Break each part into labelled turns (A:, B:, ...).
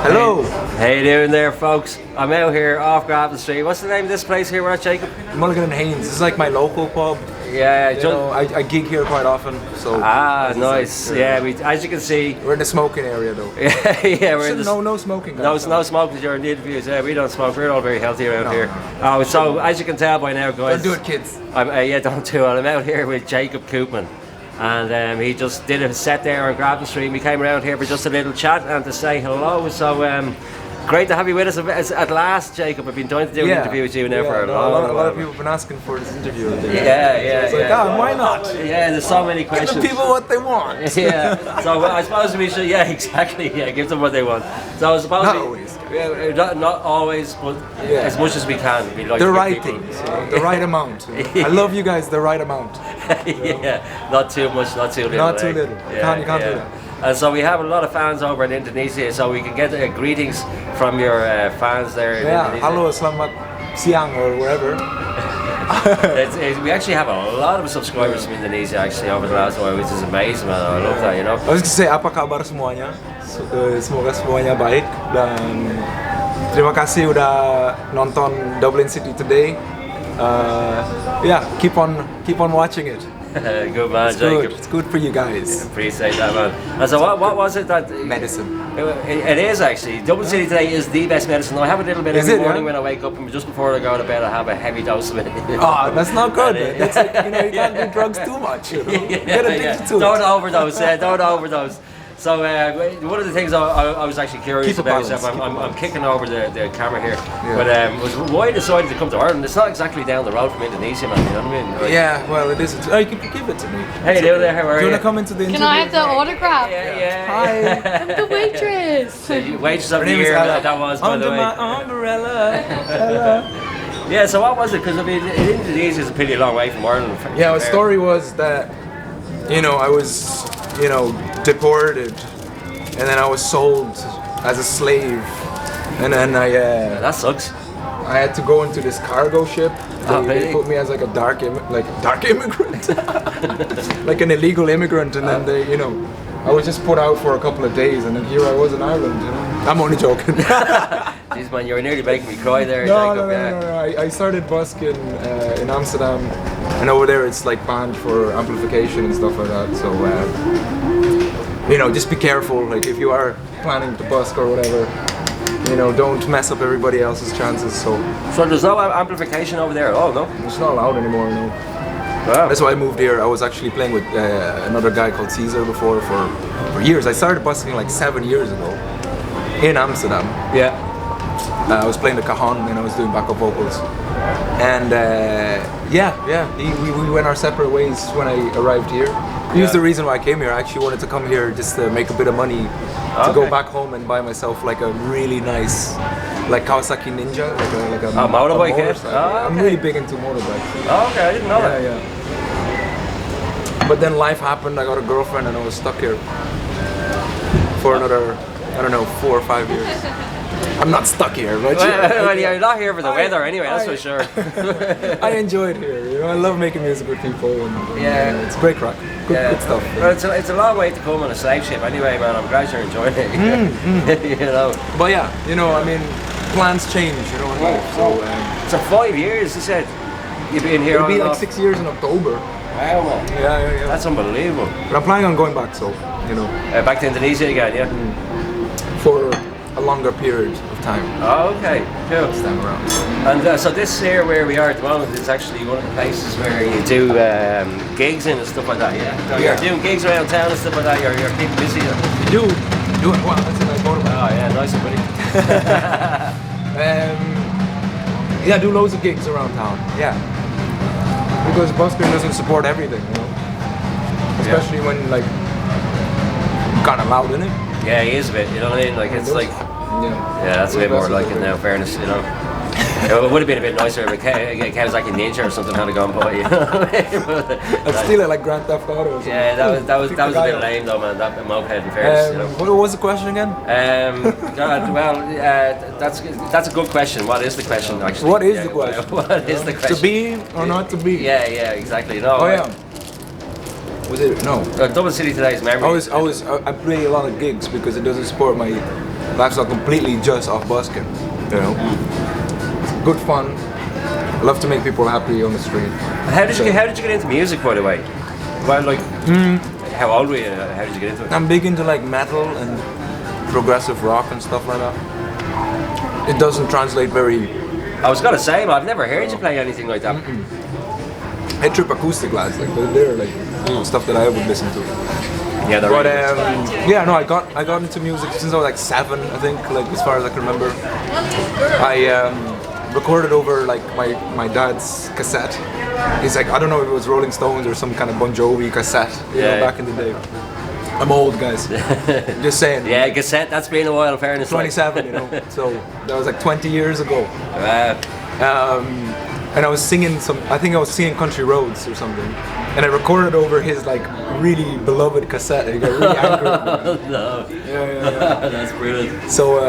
A: Hello.
B: How you doing there, folks? I'm out here off Grafton Street. What's the name of this place here, we're at, Jacob?
A: Mulligan and Haynes. This is like my local pub.
B: Yeah,
A: I gig here quite often. So
B: nice.
A: Like,
B: yeah, as you can see,
A: we're in the smoking area though.
B: yeah, we're in the
A: no smoking. Guys,
B: no smoking during the interviews. Yeah, we don't smoke. We're all very healthy around here. Oh, so as you can tell by now, guys,
A: don't do it, kids.
B: Yeah, don't do it. I'm out here with Jacob Koopman. And he just did a set there on Grafton Street. We came around here for just a little chat and to say hello. So great to have you with us at last, Jacob. I've been trying to do an interview with you now for a long
A: A lot of people have been asking for this interview.
B: Yeah.
A: Why not?
B: Yeah, there's so many questions.
A: Give the people what they want.
B: Yeah. So I suppose we should. Yeah, exactly. Yeah, give them what they want. So I suppose
A: not always.
B: Not always, but as much as we can. We like
A: the right things, the right amount. I love you guys. The right amount.
B: Yeah, not too much, not too little.
A: Not too little.
B: Yeah,
A: you can't do that.
B: And so we have a lot of fans over in Indonesia, so we can get greetings from your fans there in Indonesia.
A: Hello, selamat siang or wherever.
B: We actually have a lot of subscribers from Indonesia actually over the last while, which is amazing, man. I love that, you know.
A: I was gonna say, apa kabar semuanya? Semoga semuanya baik dan terima kasih udah nonton Dublin City today. Keep on watching it.
B: Good man,
A: it's
B: Jacob.
A: Good. It's good for you guys.
B: Appreciate that, man. And so what was it that...
A: Medicine.
B: It is actually. Dublin City today is the best medicine. I have a little bit every morning when I wake up, and just before I go to bed I have a heavy dose of it.
A: Oh, that's not good. That's like, you can't do drugs too much. You get addicted to it.
B: Don't overdose. Don't overdose. So one of the things I was actually curious about yourself, I'm kicking over the camera here, but was why you decided to come to Ireland. It's not exactly down the road from Indonesia, man, you know what I mean? Like,
A: yeah, well it isn't. Oh, you can give it to me.
B: Hey, there, how are you?
A: Do you want to come into the interview?
C: Can I have the autograph?
B: Yeah.
A: Hi.
C: I'm the waitress.
B: Waitress of the year, that was, by the way.
A: Under my umbrella.
B: Yeah, so what was it? Because I mean, Indonesia is a pretty long way from Ireland.
A: Yeah, the story was that, I was, deported, and then I was sold as a slave, and then
B: that sucks.
A: I had to go into this cargo ship. They put me as like a dark immigrant, like an illegal immigrant, and then they, I was just put out for a couple of days, and then here I was in Ireland. I'm only joking.
B: Jeez, man, you're nearly making me cry there.
A: No. I started Busking in Amsterdam, and over there it's like banned for amplification and stuff like that. So, just be careful. Like if you are planning to busk or whatever, don't mess up everybody else's chances. So
B: there's no amplification over there at all, no?
A: It's not allowed anymore, no.
B: Wow.
A: That's why I moved here. I was actually playing with another guy called Caesar before for years. I started busking like 7 years ago in Amsterdam.
B: Yeah.
A: I was playing the cajon and I was doing backup vocals. And we went our separate ways when I arrived here. He was the reason why I came here. I actually wanted to come here just to make a bit of money to go back home and buy myself like a really nice, like Kawasaki Ninja, like a
B: motorbike.
A: I'm really big into motorbikes.
B: Oh, okay, I didn't know that.
A: Yeah. But then life happened. I got a girlfriend and I was stuck here for another, 4 or 5 years. I'm not stuck here, but
B: well, you're not here for the weather anyway, that's for sure.
A: I enjoy it here. I love making music with people, and it's great crack. Good stuff.
B: Well, it's a long way to come on a slave ship anyway, man. I'm glad you're enjoying it.
A: But plans change, in life.
B: So 5 years, you said you've been here.
A: It'll be like 6 years in October.
B: Wow, man.
A: Yeah.
B: That's unbelievable.
A: But I'm planning on going back, so
B: back to Indonesia again, yeah.
A: For a longer period of time.
B: Oh, okay, cool.
A: This time around.
B: And so this here where we are at the moment is actually one of the places where you do gigs in and stuff like that, yeah? So you're doing gigs around town and stuff like that, you're keeping busy.
A: You do it well, that's a nice motorbike.
B: Oh yeah, nice and pretty.
A: I do loads of gigs around town, yeah. Because Busking doesn't support everything, Especially when kind of loud, isn't it?
B: Yeah, he is a bit, you know what I mean? Like, it's like... Yeah, that's a bit more like it now, fairness, It would have been a bit nicer if a Kawasaki Ninja or something had gone by,
A: I'd steal it like Grand Theft Auto or something.
B: Yeah, that was a bit lame though, man, that moped in fairness,
A: What was the question again?
B: That's a good question. What is the question, actually?
A: What is the question?
B: What is the question?
A: To be or not to be?
B: Yeah, exactly. No.
A: Oh, yeah. Was it? No.
B: Dublin City today is memory.
A: I play a lot of gigs because it doesn't support my lifestyle completely just off busking, you know. Good fun. I love to make people happy on the street.
B: How did you get into music, by the way? Well, like, how old were you? How did you get into it?
A: I'm big into like metal and progressive rock and stuff like that. It doesn't translate very.
B: I was gonna say, but I've never heard you play anything like that.
A: Head Trip acoustic lads, like they're like stuff that I would listen to.
B: Yeah, they're
A: But
B: really
A: yeah, no, I got into music since I was like 7, I think, like as far as I can remember. I recorded over like my dad's cassette. He's like, I don't know if it was Rolling Stones or some kind of Bon Jovi cassette, you know, back in the day. I'm old, guys. Just saying.
B: Yeah, cassette. That's been a while. In fairness,
A: 27, you know. So that was like 20 years ago.
B: Wow.
A: And I was singing I think I was singing Country Roads or something, and I recorded over his like really beloved cassette. And he got really angry at me.
B: No.
A: Yeah.
B: That's brilliant.
A: So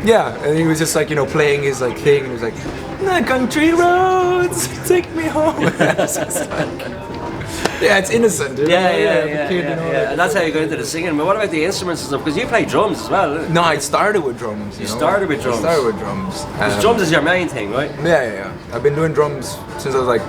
A: yeah, and he was just like, you know, playing his like thing, and he was like, "The country roads take me home." It's just like, yeah, it's innocent. You know?
B: Yeah.
A: Kid, you know, like,
B: And that's how you got into the singing. But what about the instruments and stuff? Because you play drums as well. Isn't it?
A: No, I started with drums. You know?
B: started with drums?
A: I started with drums.
B: Because drums is your main thing, right?
A: Yeah. I've been doing drums since I was like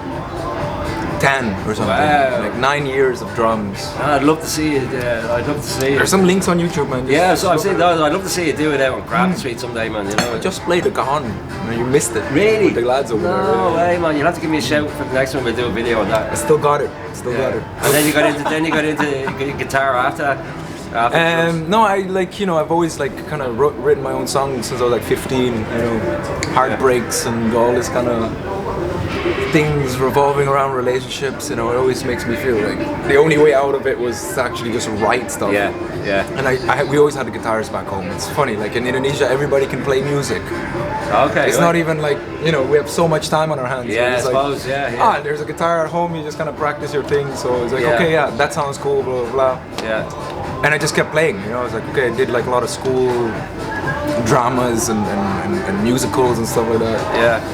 A: 10 or something.
B: Wow.
A: Like 9 years of drums.
B: I'd love to see it. I'd love to see it.
A: There's some links on YouTube, man.
B: Yeah, so I've seen those. I'd love to see you do it out on Grafton Street someday, man. You know.
A: I just played the Gahan. You missed it.
B: Really?
A: With the lads over there.
B: No way, man. You'll have to give me a shout for the next one. We'll do a video on that.
A: I still got it. Got it.
B: And then you got into guitar after that.
A: No, I like, you know, I've always like kind of written my own songs since I was like 15. You know, heartbreaks and all this kind of things revolving around relationships. You know, it always makes me feel like the only way out of it was to actually just write stuff.
B: Yeah.
A: And we always had the guitars back home. It's funny, like in Indonesia, everybody can play music.
B: Okay.
A: It's not even like, you know, we have so much time on our hands.
B: Yeah, I suppose.
A: Like, there's a guitar at home. You just kind of practice your thing. So it's like, okay, yeah, that sounds cool. Blah blah blah.
B: Yeah.
A: And I just kept playing. You know, I was like, okay, I did like a lot of school dramas and musicals and stuff like that.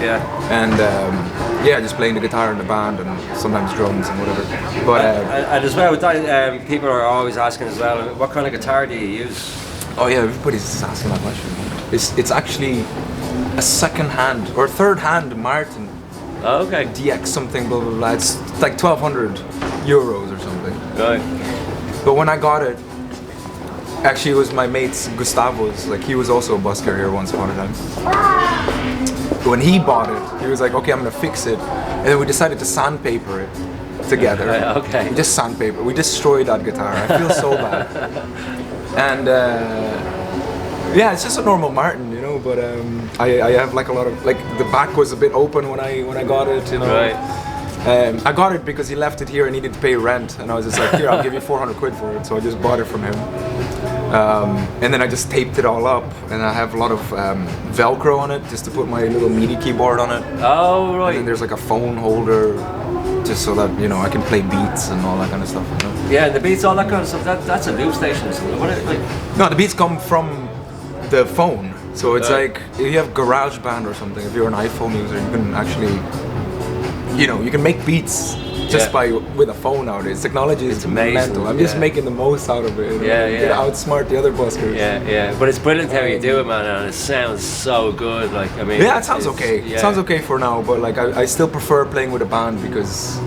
B: Yeah.
A: And just playing the guitar in the band and sometimes drums and whatever. But
B: and as well with that, people are always asking as well, what kind of guitar do you use?
A: oh yeah, everybody's asking that question. It's actually a second-hand or third-hand Martin.
B: Oh, okay.
A: DX something blah blah blah. It's like 1,200 euros or something.
B: Right.
A: But when I got it, actually it was my mate's Gustavo's. Like he was also a busker here once upon a time. When he bought it, he was like, okay, I'm gonna fix it, and then we decided to sandpaper it together.
B: Okay.
A: We just sandpaper. We destroyed that guitar. I feel so bad. And yeah, it's just a normal Martin, you know. But I have like a lot of like the back was a bit open when I got it, you know.
B: Right.
A: I got it because he left it here and needed to pay rent, and I was just like, here, I'll give you 400 quid for it. So I just bought it from him. And then I just taped it all up, and I have a lot of Velcro on it just to put my little MIDI keyboard on it.
B: Oh, right.
A: And then there's like a phone holder just so that, you know, I can play beats and all that kind of stuff. You know?
B: Yeah, the beats, all that kind of stuff, that's a loop station or something. What, like?
A: No, the beats come from the phone. So it's like, if you have GarageBand or something, if you're an iPhone user, you can actually, you know, you can make beats just with a phone nowadays. Technology is
B: amazing.
A: mental. I'm just making the most out of it. You know? Get outsmart the other buskers.
B: Yeah. But it's brilliant how you do it, man, and it sounds so good. Like, I mean,
A: yeah, it sounds okay. It sounds okay for now, but like I still prefer playing with a band because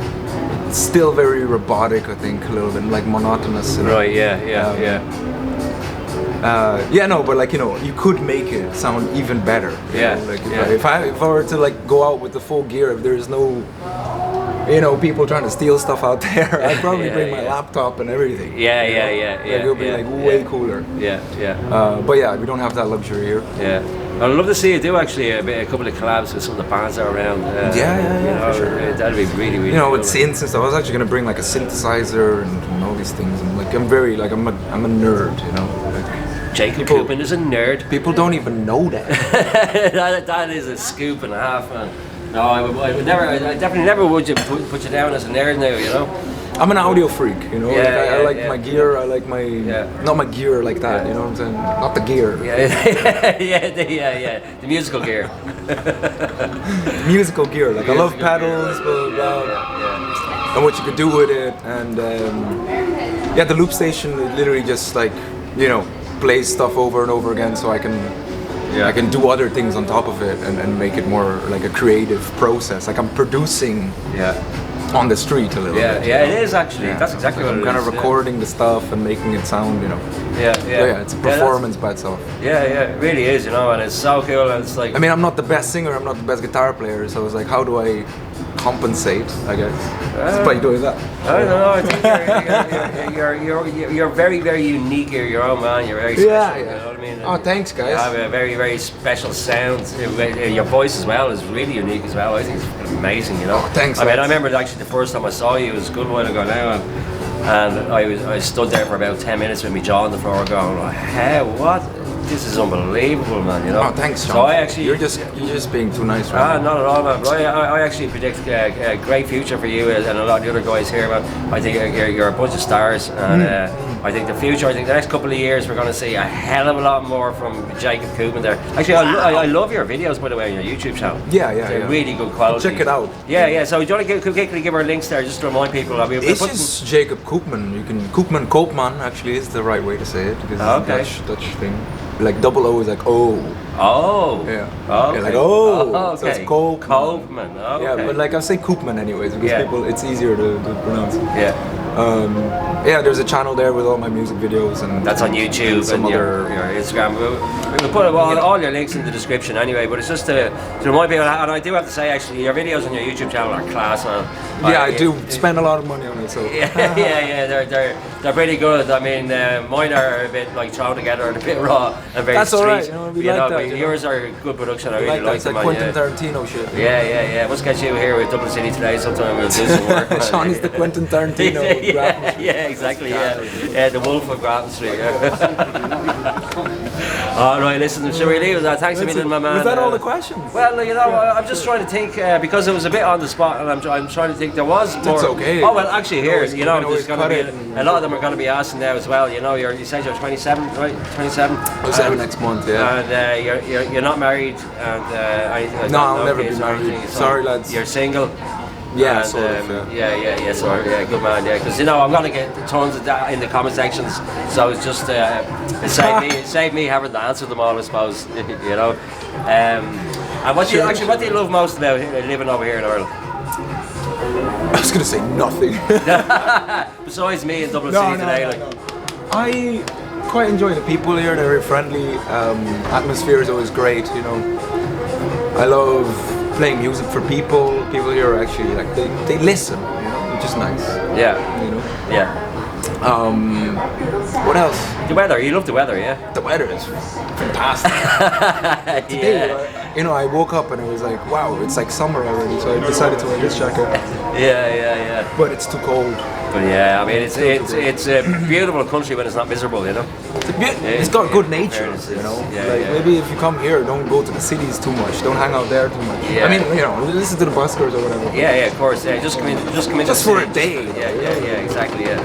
A: it's still very robotic. I think a little bit like monotonous. You know?
B: Right. Yeah.
A: No, but like, you know, you could make it sound even better. You know? Like if I were to like go out with the full gear, if there's no, you know, people trying to steal stuff out there, I'd probably bring my laptop and everything.
B: Yeah.
A: Like, it'll be like way cooler.
B: Yeah.
A: But yeah, we don't have that luxury here.
B: Yeah. I'd love to see you do actually a couple of collabs with some of the bands that are around.
A: For sure.
B: That'd be really, really.
A: You know,
B: cool.
A: with synths and stuff, I was actually gonna bring like a synthesizer and all these things. And like, I'm a nerd, you know. Like,
B: Jacob Koopman is a nerd.
A: People don't even know that.
B: that is a scoop and a half, man. No, I definitely never would put you down as a nerd now, you know.
A: I'm an audio freak, you know. I like my gear. I like my not my gear like that. You know what I'm saying? Not the gear.
B: The musical gear.
A: Musical gear. Like I love pedals, blah blah blah, and what you could do with it. And the loop station is literally just like, you know, play stuff over and over again, so I can do other things on top of it and make it more like a creative process. Like I'm producing on the street a little bit.
B: Yeah, it is actually. That's exactly what it is.
A: I'm kind of recording the stuff and making it sound, Yeah, it's a performance by itself.
B: Yeah, it really is, and it's so cool. And it's like,
A: I mean, I'm not the best singer, I'm not the best guitar player, so it's like, how do I compensate? I guess by doing that.
B: I don't know. I think you're very, very unique. You're your own man. You're very special.
A: Yeah.
B: You know what I mean?
A: Oh, thanks, guys.
B: You have a very, very special sound. Your voice as well is really unique as well. I think it's amazing.
A: Oh, thanks.
B: I mean, I remember actually the first time I saw you, it was a good while ago now, and I stood there for about 10 minutes with my jaw on the floor, going, "Hey, what? This is unbelievable, man!"
A: Oh, thanks, Sean.
B: So I actually,
A: you're just being too nice, right?
B: Not at all, man. I actually predict a great future for you and a lot of the other guys here, man. I think you're a bunch of stars, and I think the future. I think the next couple of years we're going to see a hell of a lot more from Jacob Koopman there. Actually, I love your videos, by the way, on your YouTube channel.
A: Yeah.
B: Really good quality.
A: Check it out.
B: Yeah. So do you want to quickly give our links there, just to remind people?
A: It's just Jacob Koopman. You can Koopman actually is the right way to say it because it's a Dutch thing. Like double O is like oh.
B: Oh.
A: Yeah.
B: Okay.
A: Yeah, like oh.
B: Okay.
A: So it's Koopman.
B: Koopman. Okay.
A: Yeah, but like I say Koopman anyways because people it's easier to pronounce.
B: Yeah.
A: There's a channel there with all my music videos and
B: that's on YouTube and your Instagram. We'll put all your links in the description anyway. But it's just to remind people, and I do have to say actually, your videos on your YouTube channel are class, man.
A: I do spend a lot of money on it, so
B: they're pretty good. I mean, mine are a bit like thrown together and a bit raw and very
A: That's
B: street.
A: alright, we like that,
B: but yours are good production. I really like
A: it's
B: them.
A: like Quentin Tarantino shit.
B: Yeah. Let's get you here with Dublin City today. Sometime we'll do some work.
A: Sean is the Quentin Tarantino.
B: Exactly. Yeah, the Wolf of Grafton Street. All right, listen. Shall we leave with that? Thanks a million, my man.
A: Was that all the questions?
B: Well, I'm just trying to think because it was a bit on the spot, and I'm trying to think. There was more.
A: It's okay.
B: Oh well, actually, here, there's going to be
A: a
B: lot of them are going to be asking now as well. You said you're 27, right? 27.
A: 27 next month, yeah.
B: And you're not married, and
A: no, I'll never be married. Sorry, lads.
B: You're single.
A: Yeah,
B: and,
A: sort of,
B: yeah, sorry, yeah, good man, yeah, because I'm gonna get tons of that in the comment sections, so it's just it saved me having to answer them all, I suppose, And what do you love most about living over here in Ireland?
A: I was gonna say nothing.
B: Besides me in Dublin City today,
A: I quite enjoy the people here. They're very friendly. Atmosphere is always great. I love playing music for people. People here are actually like they listen, which is nice.
B: Yeah. Yeah.
A: What else?
B: The weather. You love the weather, yeah?
A: The weather is fantastic. Today, I woke up and it was like, wow, it's like summer already. So I decided to wear this jacket.
B: Yeah.
A: But it's too cold.
B: But yeah, I mean, it's a beautiful country when it's not miserable,
A: It's got good nature, Maybe if you come here, don't go to the cities too much. Don't hang out there too much.
B: Yeah.
A: I mean, listen to the buskers or whatever.
B: Yeah, of course. Yeah, just come in.
A: Just for a day.
B: Yeah, exactly. Yeah.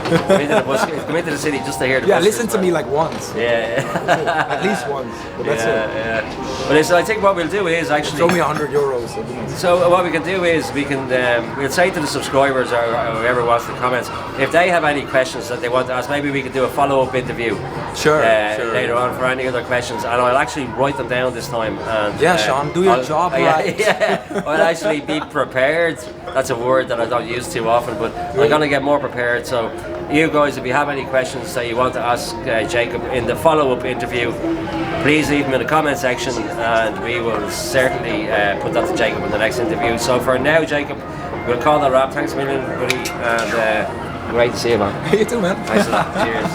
B: Come into the city just to hear the.
A: Yeah, listen to me like once.
B: Yeah.
A: At least once. But that's it.
B: Yeah. But I think what we'll do is actually.
A: It's only €100.
B: So what we can do is we'll say to the subscribers or whoever wants to comment, if they have any questions that they want to ask, maybe we could do a follow-up interview.
A: Sure.
B: Later on for any other questions, and I'll actually write them down this time. And
A: Sean, do your job right.
B: Yeah, I'll actually be prepared. That's a word that I don't use too often, but I'm gonna get more prepared. So, you guys, if you have any questions that you want to ask Jacob in the follow-up interview, please leave them in the comment section, and we will certainly put that to Jacob in the next interview. So for now, Jacob, we'll call that a wrap. Thanks a million, buddy, and great to see you, man.
A: You too, man.
B: Thanks a lot. Cheers.